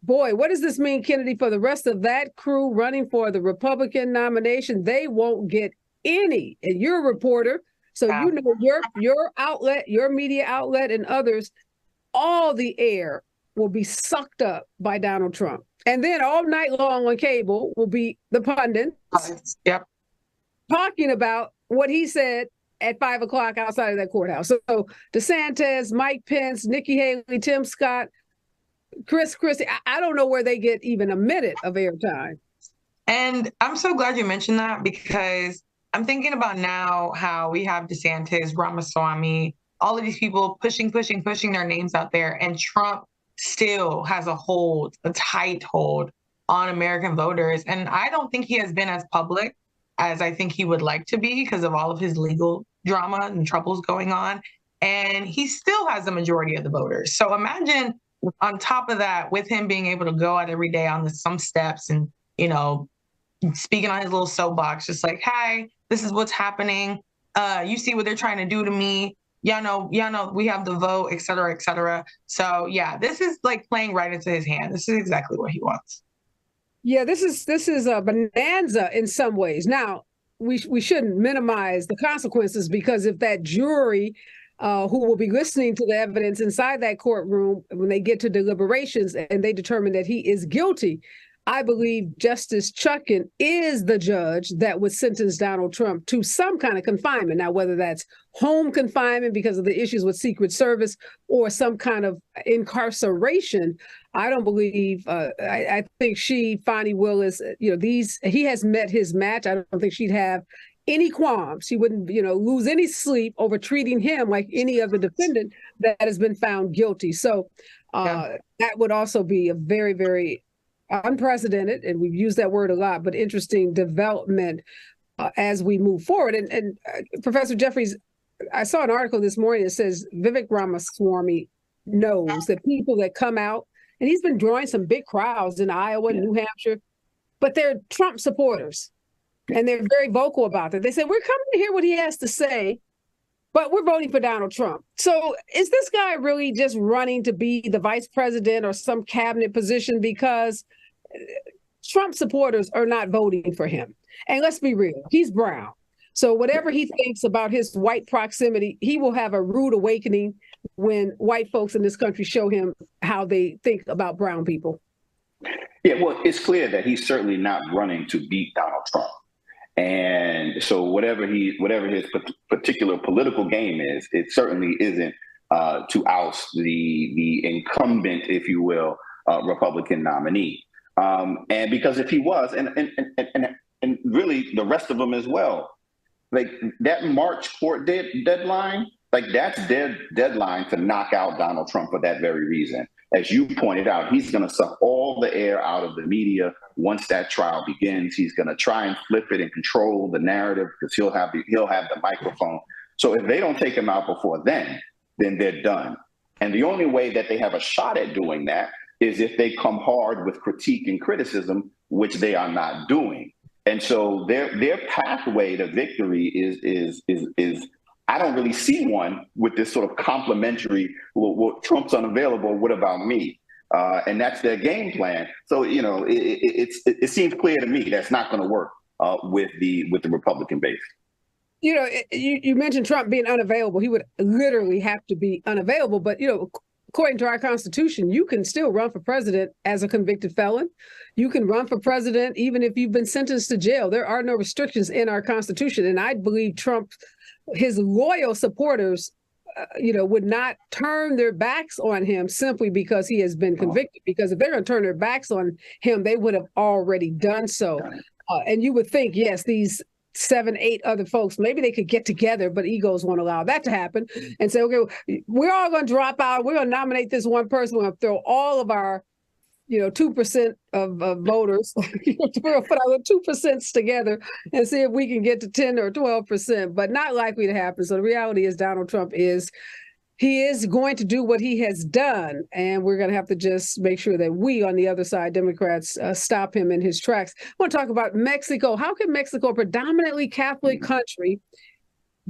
boy, what does this mean, Kennedy, for the rest of that crew running for the Republican nomination? They won't get any. And you're a reporter, so you know your outlet, your media outlet, and others, all the air will be sucked up by Donald Trump. And then all night long on cable will be the pundits talking about what he said at 5 o'clock outside of that courthouse. So DeSantis, Mike Pence, Nikki Haley, Tim Scott, Chris Christie, I don't know where they get even a minute of airtime. And I'm so glad you mentioned that because I'm thinking about now how we have DeSantis, Ramaswamy, all of these people pushing their names out there, and Trump still has a tight hold on American voters. And I don't think he has been as public as I think he would like to be because of all of his legal drama and troubles going on. And he still has the majority of the voters. So imagine on top of that, with him being able to go out every day on some steps and, speaking on his little soapbox, just like, hi, this is what's happening. You see what they're trying to do to me. Y'all know, we have the vote, et cetera, et cetera. So yeah, this is like playing right into his hand. This is exactly what he wants. Yeah, this is a bonanza in some ways. Now, we shouldn't minimize the consequences because if that jury who will be listening to the evidence inside that courtroom when they get to deliberations and they determine that he is guilty, I believe Justice Chutkan is the judge that would sentence Donald Trump to some kind of confinement. Now, whether that's home confinement because of the issues with Secret Service or some kind of incarceration, I don't believe, I think Fani Willis, he has met his match. I don't think she'd have any qualms. She wouldn't, lose any sleep over treating him like any other defendant that has been found guilty. So that would also be a very, very unprecedented, and we've used that word a lot, but interesting development as we move forward. And Professor Jeffries, I saw an article this morning that says Vivek Ramaswamy knows that people that come out, and he's been drawing some big crowds in Iowa and New Hampshire, but they're Trump supporters. And they're very vocal about it. They say, we're coming to hear what he has to say, but we're voting for Donald Trump. So is this guy really just running to be the vice president or some cabinet position? Because Trump supporters are not voting for him. And let's be real, he's brown. So whatever he thinks about his white proximity, he will have a rude awakening when white folks in this country show him how they think about brown people. Yeah, well, it's clear that he's certainly not running to beat Donald Trump. And so whatever his particular political game is, it certainly isn't to oust the incumbent, if you will, Republican nominee. And because if he was, and really the rest of them as well, like that March court deadline, like that's their deadline to knock out Donald Trump for that very reason. As you pointed out, he's going to suck all the air out of the media once that trial begins. He's going to try and flip it and control the narrative because he'll have the microphone. So if they don't take him out before then they're done. And the only way that they have a shot at doing that is if they come hard with critique and criticism, which they are not doing. And so their pathway to victory is I don't really see one with this sort of complimentary, well, Trump's unavailable, what about me? And that's their game plan. So, you know, it seems clear to me that's not going to work with the Republican base. You know, you mentioned Trump being unavailable. He would literally have to be unavailable. But, you know, according to our Constitution, you can still run for president as a convicted felon. You can run for president even if you've been sentenced to jail. There are no restrictions in our Constitution. And I believe Trump, his loyal supporters, would not turn their backs on him simply because he has been convicted. Because if they're going to turn their backs on him, they would have already done so. And you would think, yes, these 7, 8 other folks, maybe they could get together, but egos won't allow that to happen and say, okay, we're all going to drop out. We're going to nominate this one person. We're going to throw all of our 2% of voters, we'll put our 2% together and see if we can get to 10 or 12%, but not likely to happen. So the reality is Donald Trump is going to do what he has done. And we're going to have to just make sure that we on the other side, Democrats, stop him in his tracks. I want to talk about Mexico. How can Mexico, a predominantly Catholic country,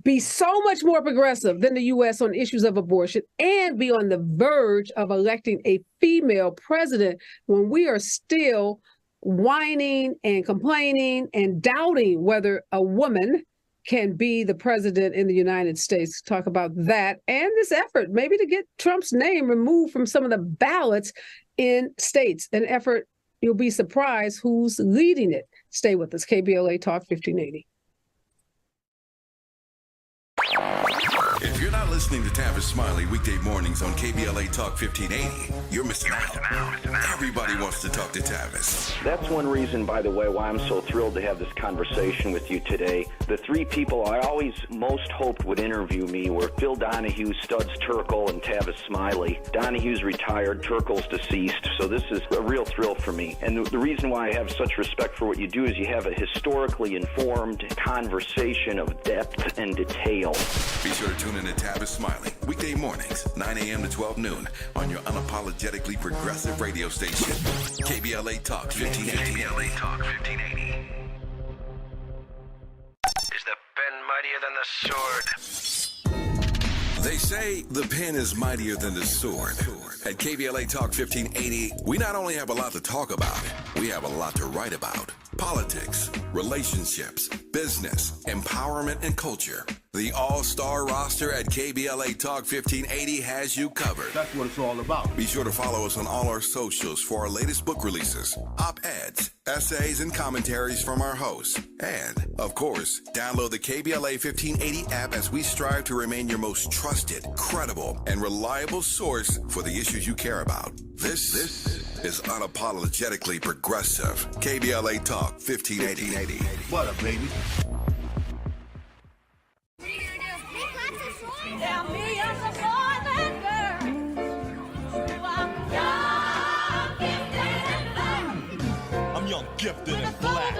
be so much more progressive than the U.S. on issues of abortion and be on the verge of electing a female president when we are still whining and complaining and doubting whether a woman can be the president in the United States? Talk about that and this effort maybe to get Trump's name removed from some of the ballots in states, an effort you'll be surprised who's leading it. Stay with us. KBLA Talk 1580. If you're not listening to Tavis Smiley weekday mornings on KBLA Talk 1580, you're missing out. Everybody wants to talk to Tavis. That's one reason, by the way, why I'm so thrilled to have this conversation with you today. The 3 people I always most hoped would interview me were Phil Donahue, Studs Terkel, and Tavis Smiley. Donahue's retired, Terkel's deceased, so this is a real thrill for me. And the reason why I have such respect for what you do is you have a historically informed conversation of depth and detail. Be sure to tune in to Tavis Smiley weekday mornings, 9 a.m. to 12 noon on your unapologetically progressive radio station, KBLA Talk 1580. KBLA Talk 1580. Is the pen mightier than the sword? They say the pen is mightier than the sword. At KBLA Talk 1580, we not only have a lot to talk about, we have a lot to write about. Politics, relationships, business, empowerment, and culture. The all-star roster at KBLA Talk 1580 has you covered. That's what it's all about. Be sure to follow us on all our socials for our latest book releases, op-eds, essays, and commentaries from our hosts. And, of course, download the KBLA 1580 app as we strive to remain your most trusted, credible, and reliable source for the issues you care about. This is unapologetically progressive. KBLA Talk 1580. What up, baby? I'm young, gifted, and black.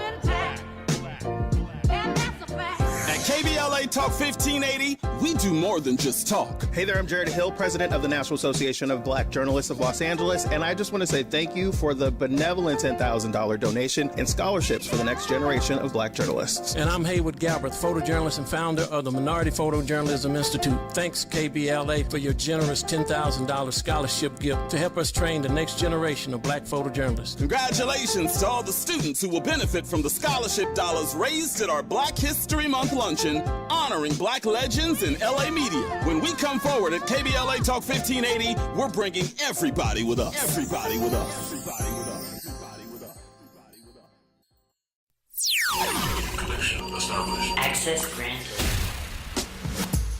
At KBLA Talk 1580, we do more than just talk. Hey there, I'm Jared Hill, president of the National Association of Black Journalists of Los Angeles, and I just want to say thank you for the benevolent $10,000 donation and scholarships for the next generation of black journalists. And I'm Haywood Galbraith, photojournalist and founder of the Minority Photojournalism Institute. Thanks, KBLA, for your generous $10,000 scholarship gift to help us train the next generation of black photojournalists. Congratulations to all the students who will benefit from the scholarship dollars raised at our Black History Month luncheon, honoring black legends in LA media. When we come forward at KBLA Talk 1580, we're bringing everybody with us. Everybody with us. Everybody with us. Everybody with us. Everybody with us. Connection established. Access granted.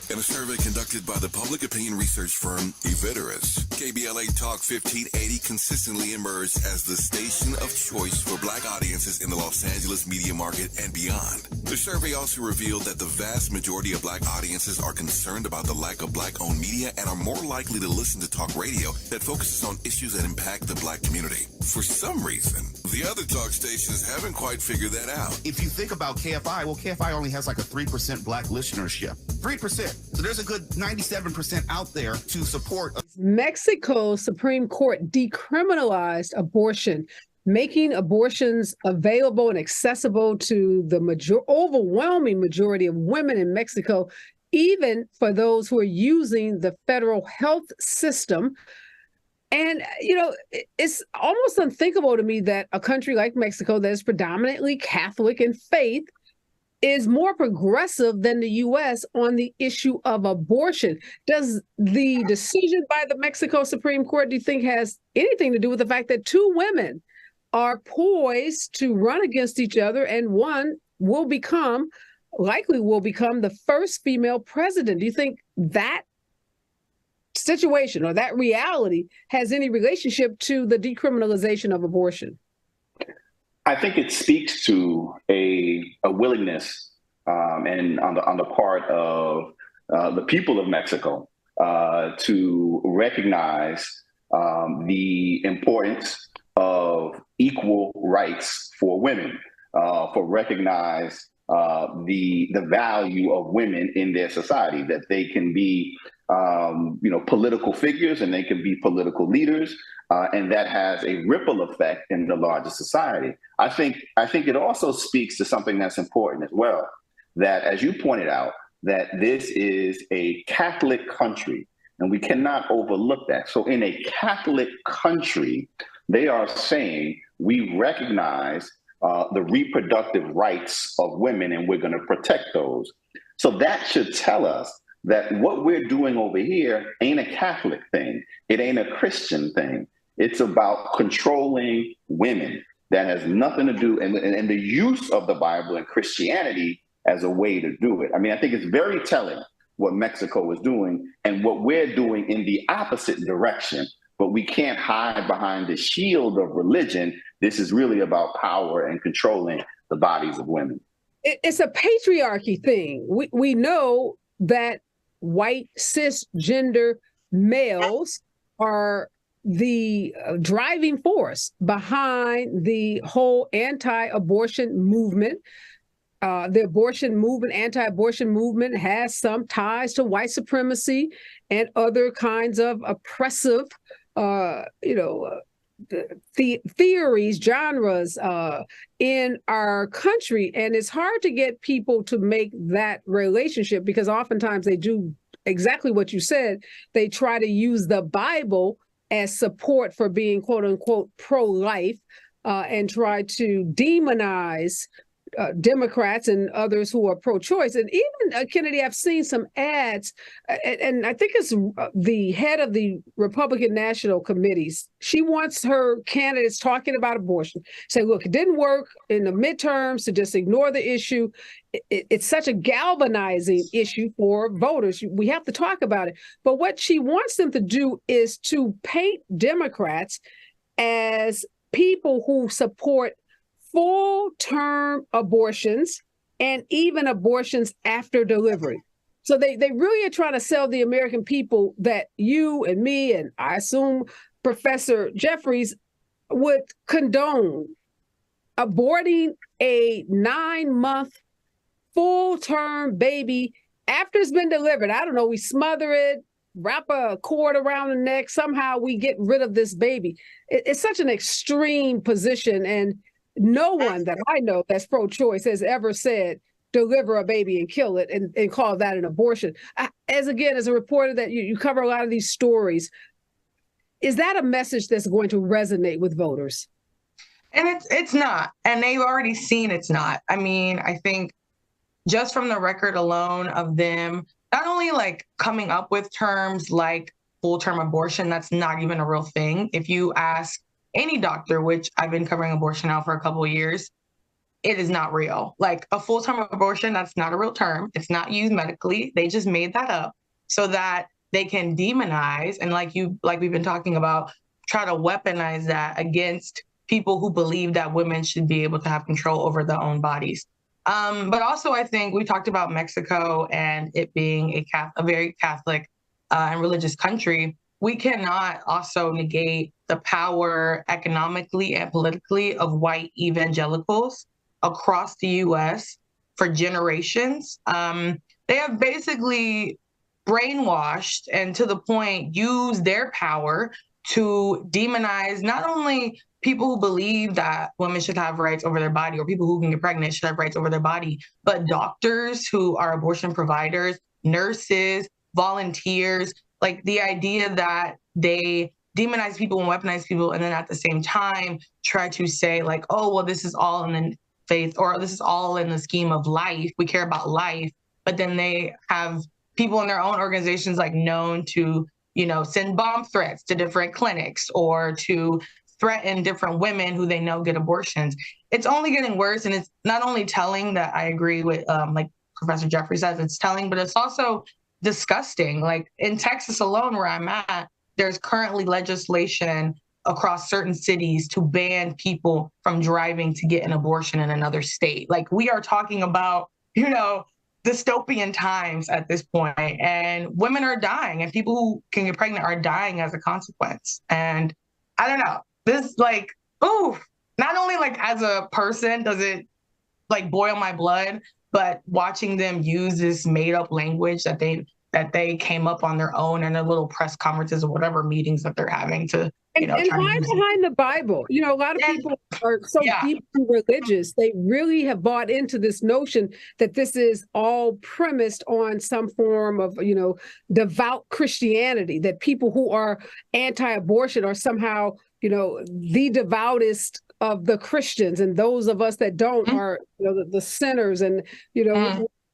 In a survey conducted by the public opinion research firm Eviderus, KBLA Talk 1580 consistently emerged as the station of choice for black audiences in the Los Angeles media market and beyond. The survey also revealed that the vast majority of black audiences are concerned about the lack of black-owned media and are more likely to listen to talk radio that focuses on issues that impact the black community. For some reason, the other talk stations haven't quite figured that out. If you think about KFI, well, KFI only has like a 3% black listenership. 3%. So there's a good 97% out there to support. Mexico's Supreme Court decriminalized abortion, making abortions available and accessible to the overwhelming majority of women in Mexico, even for those who are using the federal health system. And, it's almost unthinkable to me that a country like Mexico that is predominantly Catholic in faith is more progressive than the U.S. on the issue of abortion. Does the decision by the Mexico Supreme Court, do you think, has anything to do with the fact that two women are poised to run against each other, and one likely will become the first female president? Do you think that situation or that reality has any relationship to the decriminalization of abortion? I think it speaks to a willingness and on the part of the people of Mexico to recognize the importance of equal rights for women, for recognize the value of women in their society, that they can be political figures and they can be political leaders. And that has a ripple effect in the larger society. I think it also speaks to something that's important as well, that, as you pointed out, that this is a Catholic country, and we cannot overlook that. So in a Catholic country, they are saying we recognize the reproductive rights of women, and we're going to protect those. So that should tell us that what we're doing over here ain't a Catholic thing. It ain't a Christian thing. It's about controlling women. That has nothing to do, and the use of the Bible and Christianity as a way to do it. I mean, I think it's very telling what Mexico is doing and what we're doing in the opposite direction, but we can't hide behind the shield of religion. This is really about power and controlling the bodies of women. It's a patriarchy thing. We know that white cisgender males are the driving force behind the whole anti-abortion movement. The anti-abortion movement has some ties to white supremacy and other kinds of oppressive, theories, genres in our country. And it's hard to get people to make that relationship, because oftentimes they do exactly what you said. They try to use the Bible as support for being, quote unquote, pro-life, and try to demonize Democrats and others who are pro-choice. And even, Kennedy, I've seen some ads, and I think it's the head of the Republican National Committees. She wants her candidates talking about abortion. Say, look, it didn't work in the midterms, to just ignore the issue. It's such a galvanizing issue for voters. We have to talk about it. But what she wants them to do is to paint Democrats as people who support full-term abortions and even abortions after delivery. So they really are trying to sell the American people that you and me, and I assume Professor Jeffries, would condone aborting a 9-month full-term baby after it's been delivered. I don't know, we smother it, wrap a cord around the neck, somehow we get rid of this baby. It's such an extreme position, and no one that I know that's pro-choice has ever said, deliver a baby and kill it and call that an abortion. As a reporter that you cover a lot of these stories, is that a message that's going to resonate with voters? And it's not, and they've already seen it's not. I mean, I think just from the record alone of them, not only like coming up with terms like full-term abortion, that's not even a real thing. If you ask any doctor, which I've been covering abortion now for a couple of years, it is not real. Like a full-term abortion, that's not a real term. It's not used medically. They just made that up so that they can demonize and like we've been talking about, try to weaponize that against people who believe that women should be able to have control over their own bodies. But also, I think we talked about Mexico and it being a very Catholic and religious country. We cannot also negate the power economically and politically of white evangelicals across the U.S. for generations. They have basically brainwashed and to the point used their power to demonize not only people who believe that women should have rights over their body or people who can get pregnant should have rights over their body, but doctors who are abortion providers, nurses, volunteers, like the idea that they demonize people and weaponize people and then at the same time try to say like, oh, well, this is all in the faith or this is all in the scheme of life. We care about life. But then they have people in their own organizations like known to, send bomb threats to different clinics or to threaten different women who they know get abortions. It's only getting worse. And it's not only telling that I agree with, like Professor Jeffries says, it's telling, but it's also disgusting. Like in Texas alone, where I'm at, there's currently legislation across certain cities to ban people from driving to get an abortion in another state. Like we are talking about, dystopian times at this point, and women are dying and people who can get pregnant are dying as a consequence. And I don't know, this like, not only like as a person does it like boil my blood, but watching them use this made up language that they came up on their own in their little press conferences or whatever meetings that they're having to, and hide behind the Bible. A lot of people are so deeply religious. They really have bought into this notion that this is all premised on some form of, devout Christianity, that people who are anti-abortion are somehow, the devoutest of the Christians, and those of us that don't are, the sinners, and,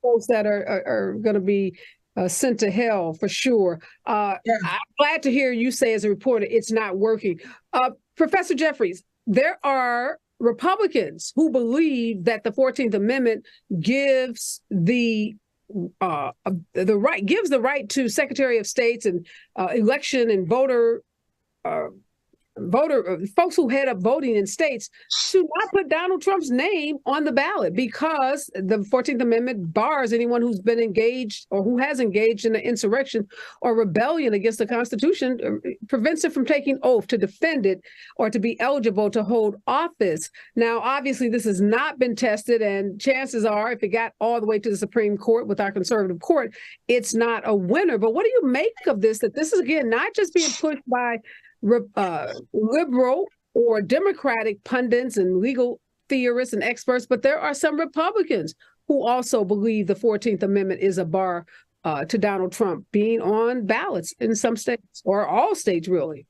folks that are going to be sent to hell for sure. I'm glad to hear you say as a reporter, it's not working. Professor Jeffries, there are Republicans who believe that the 14th Amendment gives the right to Secretary of States and election and voter folks who head up voting in states to not put Donald Trump's name on the ballot because the 14th Amendment bars anyone who's been engaged or who has engaged in an insurrection or rebellion against the Constitution, prevents it from taking oath to defend it or to be eligible to hold office. Now, obviously, this has not been tested, and chances are, if it got all the way to the Supreme Court with our conservative court, it's not a winner. But what do you make of this, that this is, again, not just being pushed by liberal or Democratic pundits and legal theorists and experts, but there are some Republicans who also believe the 14th Amendment is a bar to Donald Trump being on ballots in some states, or all states, really?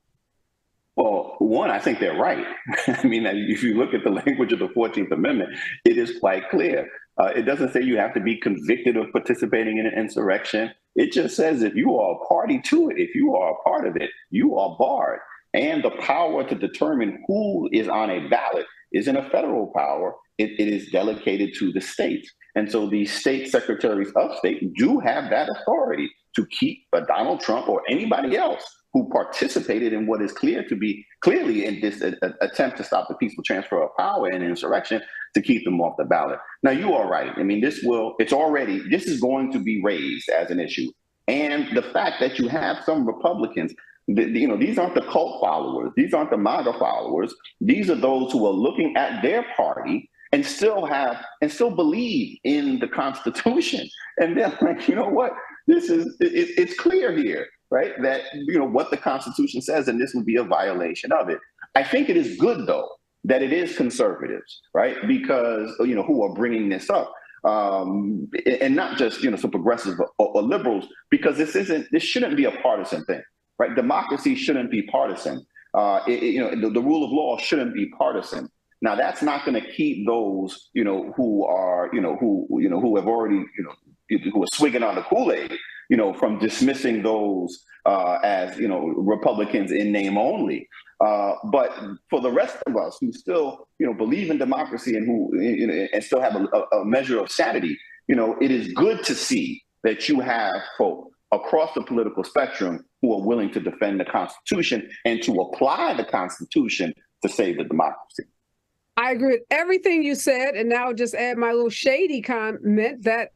Well, one, I think they're right. I mean, if you look at the language of the 14th Amendment, it is quite clear. It doesn't say you have to be convicted of participating in an insurrection. It just says if you are a party to it, if you are a part of it, you are barred. And the power to determine who is on a ballot isn't a federal power. It is delegated to the states. And so the state secretaries of state do have that authority to keep Donald Trump or anybody else who participated in what is clearly in this attempt to stop the peaceful transfer of power and insurrection, to keep them off the ballot. Now, you are right. I mean, this is going to be raised as an issue. And the fact that you have some Republicans, these aren't the cult followers. These aren't the MAGA followers. These are those who are looking at their party and still believe in the Constitution. And then, like, you know what? It's clear here, right? That, you know, what the Constitution says, and this would be a violation of it. I think it is good, though, that it is conservatives, right? Because, you know, who are bringing this up. And not just, you know, some progressives or liberals, because this shouldn't be a partisan thing, right? Democracy shouldn't be partisan. You know, the rule of law shouldn't be partisan. Now, that's not going to keep those, you know, who have already, you know, who are swigging on the Kool-Aid, you know, from dismissing those as, you know, Republicans in name only. But for the rest of us who still, you know, believe in democracy and who, you know, and still have a measure of sanity, you know, it is good to see that you have folk across the political spectrum who are willing to defend the Constitution and to apply the Constitution to save the democracy. I agree with everything you said, and now I'll just add my little shady comment that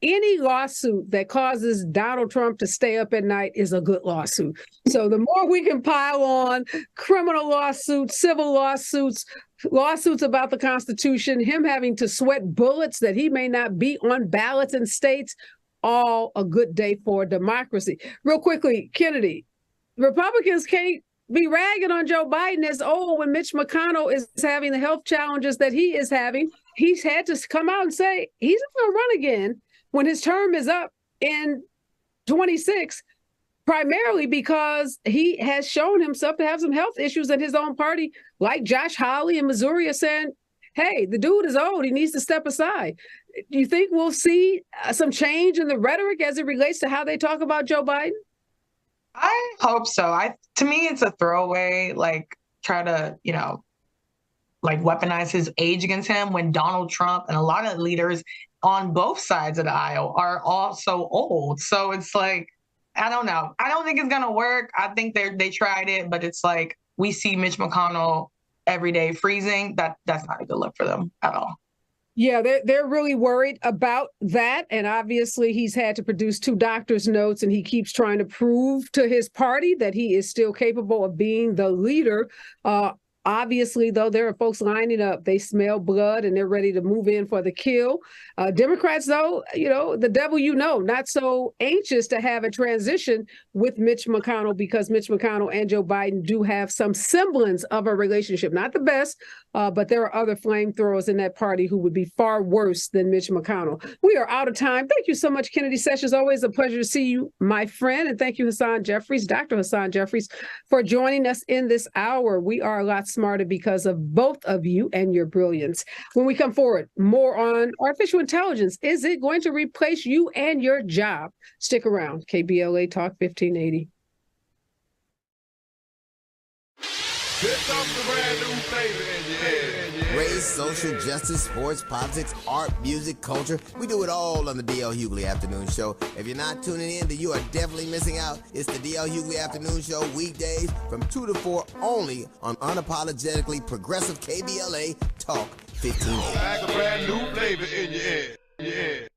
any lawsuit that causes Donald Trump to stay up at night is a good lawsuit. So the more we can pile on criminal lawsuits, civil lawsuits, lawsuits about the Constitution, him having to sweat bullets that he may not be on ballots in states, all a good day for democracy. Real quickly, Kennedy, Republicans can't be ragging on Joe Biden as old when Mitch McConnell is having the health challenges that he is having. He's had to come out and say he's not going to run again when his term is up in 26, primarily because he has shown himself to have some health issues in his own party, like Josh Hawley in Missouri are saying, hey, the dude is old, he needs to step aside. Do you think we'll see some change in the rhetoric as it relates to how they talk about Joe Biden? I hope so. To me, it's a throwaway, like, try to, you know, like weaponize his age against him when Donald Trump and a lot of leaders on both sides of the aisle are also old. So it's like, I don't know. I don't think it's going to work. I think they tried it, but it's like we see Mitch McConnell every day freezing. That's not a good look for them at all. Yeah, they're really worried about that. And obviously he's had to produce 2 doctor's notes, and he keeps trying to prove to his party that he is still capable of being the leader. Obviously, though, there are folks lining up. They smell blood and they're ready to move in for the kill. Democrats, though, you know, the devil you know, not so anxious to have a transition with Mitch McConnell, because Mitch McConnell and Joe Biden do have some semblance of a relationship. Not the best, but there are other flamethrowers in that party who would be far worse than Mitch McConnell. We are out of time. Thank you so much, Kennedy Sessions. Always a pleasure to see you, my friend. And thank you, Hasan Jeffries, Dr. Hasan Jeffries, for joining us in this hour. We are a lot smarter because of both of you and your brilliance. When we come forward, more on artificial intelligence. Is it going to replace you and your job? Stick around. KBLA Talk 1580. Here comes the brand new flavor in your head. Race, social justice, sports, politics, art, music, culture. We do it all on the D.L. Hughley Afternoon Show. If you're not tuning in, then you are definitely missing out. It's the D.L. Hughley Afternoon Show, weekdays from 2 to 4, only on unapologetically progressive KBLA Talk 1580. Like a brand new flavor in your head. Yeah.